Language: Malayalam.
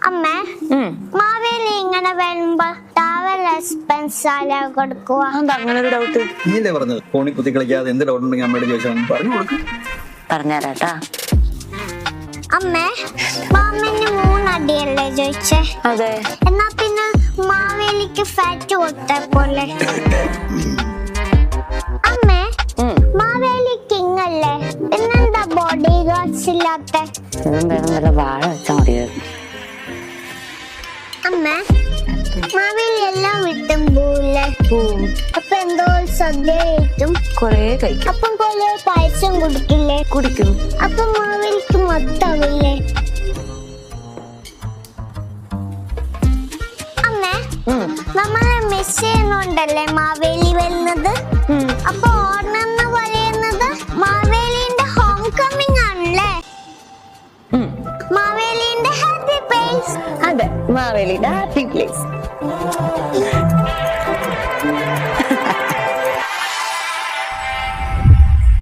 അമ്മ മാവേലി ഇങ്ങനെ വരുമ്പോ ട്രാവൽ എക്സ്പെൻസ് ആരാ കൊടുക്കുക? എന്താ അങ്ങനെ ഒരു ഡൗട്ട്? നീല്ലേ പറഞ്ഞത് ഫോണിൽ കുത്തി കളിക്കാതെ എന്ത് ഡൗട്ട് ഉണ്ടെങ്കിൽ അമ്മയോട് ചോദിച്ചാൽ പറഞ്ഞു കൊടുക്കും. പറഞ്ഞുതരാട്ടാ. അമ്മേ, മാമന് 3 അടിയല്ലേ ചോദിച്ചേ? അതെ. എന്നാ പിന്നെ മാവേലിക്ക് ഫാറ്റ് കൊടുത്ത പോലെ. അമ്മേ, മാവേലി കിങ് അല്ലേ, പിന്നെന്താ ബോഡി ഗാർഡ്സ് ഇല്ലാത്ത? നല്ല വാഴ വെച്ചാ മതിയായിരുന്നു. അമ്മേ, മാവേലി എല്ലാം വിട്ടും പോവില്ലേ? അപ്പൊ എന്തോ സദ്യ കഴിക്കും, കൊറേ കഴിക്കും. അപ്പം പോലെ പായസം കുടിക്കില്ലേ? കുടിക്കും. അപ്പൊ മാവേലിക്ക് മത്താവില്ലേ? അമ്മേ, നമ്മളെ മിസ് ചെയ്യുന്നുണ്ടല്ലേ മാവേലി വരുന്നത്? അപ്പൊ ഓണം എന്ന് പറയുന്നത് മാവേലിന്റെ ഹോം കമ്മിങ് ആണല്ലേ? മാവേലിന്റെ ഹാപ്പി പ്ലേസ്. അതെ, മാവേലിയുടെ ഹാപ്പി പ്ലേസ്.